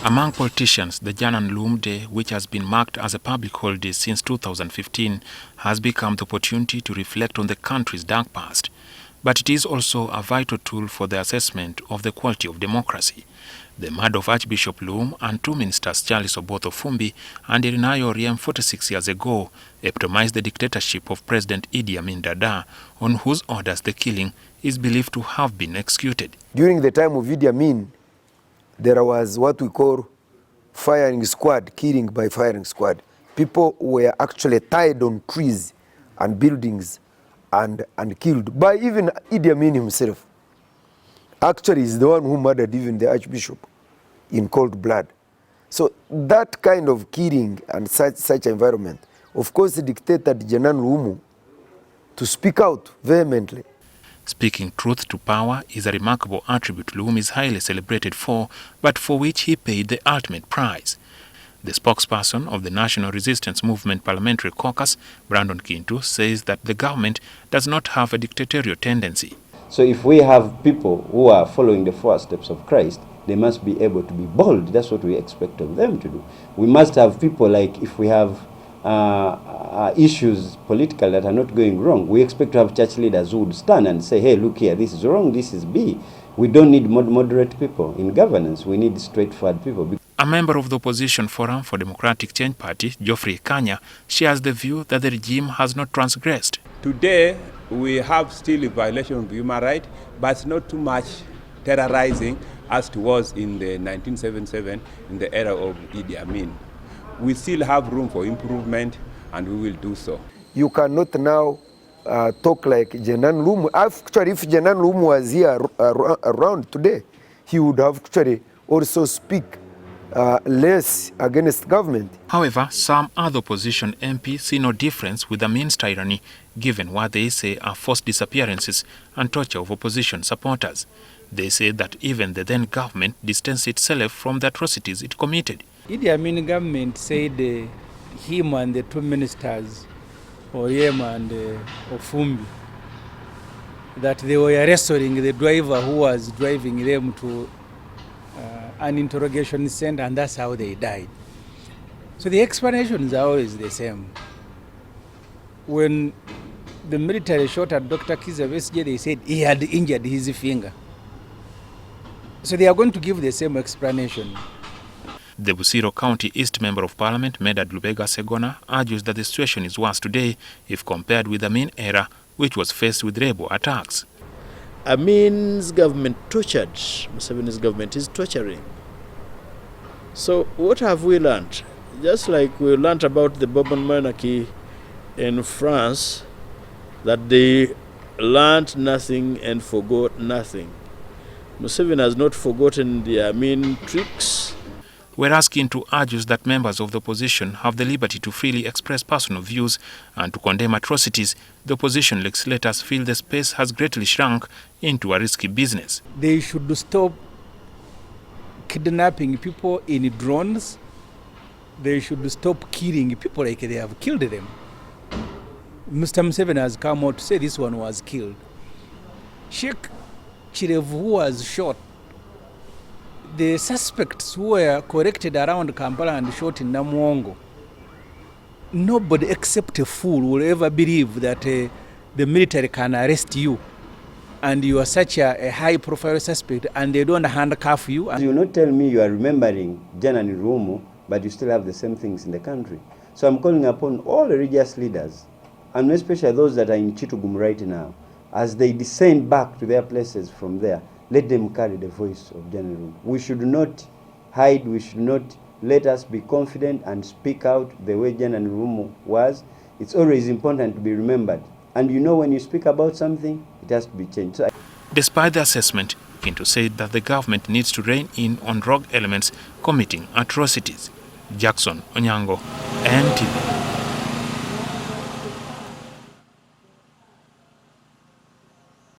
Among politicians, the Janan Luwum Day, which has been marked as a public holiday since 2015, has become the opportunity to reflect on the country's dark past. But it is also a vital tool for the assessment of the quality of democracy. The murder of Archbishop Luwum and two ministers, Charles Oboth Ofumbi and Irinayo Oriem 46 years ago, epitomized the dictatorship of President Idi Amin Dada, on whose orders the killing is believed to have been executed. During the time of Idi Amin, there was what we call firing squad, killing by firing squad. People were actually tied on trees and buildings and killed by even Idi Amin himself. Actually, he's the one who murdered even the Archbishop in cold blood. So that kind of killing and such environment, of course, dictated Janan Luwum to speak out vehemently. Speaking truth to power is a remarkable attribute Luwum is highly celebrated for, but for which he paid the ultimate price. The spokesperson of the National Resistance Movement Parliamentary Caucus, Kintu, says that the government does not have a dictatorial tendency. So if we have people who are following the footsteps of Christ, they must be able to be bold. That's what we expect of them to do. We must have people like, if we have issues political that are not going wrong, we expect to have church leaders who would stand and say, hey, look here, this is wrong, this is B. We don't need moderate people in governance. We need straightforward people. A member of the opposition Forum for Democratic Change Party, Geoffrey Kanya, shares the view that the regime has not transgressed. Today, we have still a violation of human rights, but not too much terrorizing as it was in the 1977, in the era of Idi Amin. We still have room for improvement, and we will do so. You cannot now talk like Janan Luwum. Actually, if Janan Luwum was here around today, he would have actually also speak less against government. However, some other opposition MPs see no difference with Amin's tyranny, given what they say are forced disappearances and torture of opposition supporters. They say that even the then government distanced itself from the atrocities it committed. Idi Amin government said him and the two ministers, Oriem and Ofumbi, that they were arresting the driver who was driving them to an interrogation center, and that's how they died. So the explanations are always the same. When the military shot at Dr. Kizza Besigye, they said he had injured his finger. So they are going to give the same explanation. The Busiro County East Member of Parliament, Medad Lubega Segona, argues that the situation is worse today if compared with the Amin era, which was faced with rebel attacks. Amin's government tortured. Museveni's government is torturing. So what have we learned? Just like we learned about the Bourbon monarchy in France, that they learned nothing and forgot nothing. Museveni has not forgotten the Amin tricks. Whereas Kintu argues that members of the opposition have the liberty to freely express personal views and to condemn atrocities, the opposition legislators feel the space has greatly shrunk into a risky business. They should stop kidnapping people in drones. They should stop killing people like they have killed them. Mr. Museveni has come out to say this one was killed. Sheikh Chirevu, who was shot, the suspects who were collected around Kampala and shot in Namuongo, nobody except a fool will ever believe that the military can arrest you and you are such a high-profile suspect and they don't handcuff you. You not tell me you are remembering Janani Luwum, but you still have the same things in the country. So I'm calling upon all religious leaders, and especially those that are in Chitugum right now, as they descend back to their places from there, let them carry the voice of Janani Luwum. We should not hide, we should not, let us be confident and speak out the way Janani Luwum was. It's always important to be remembered. And you know, when you speak about something, it has to be changed. So Despite the assessment, Kintu said that the government needs to rein in on rogue elements committing atrocities. Jackson Onyango, NTV.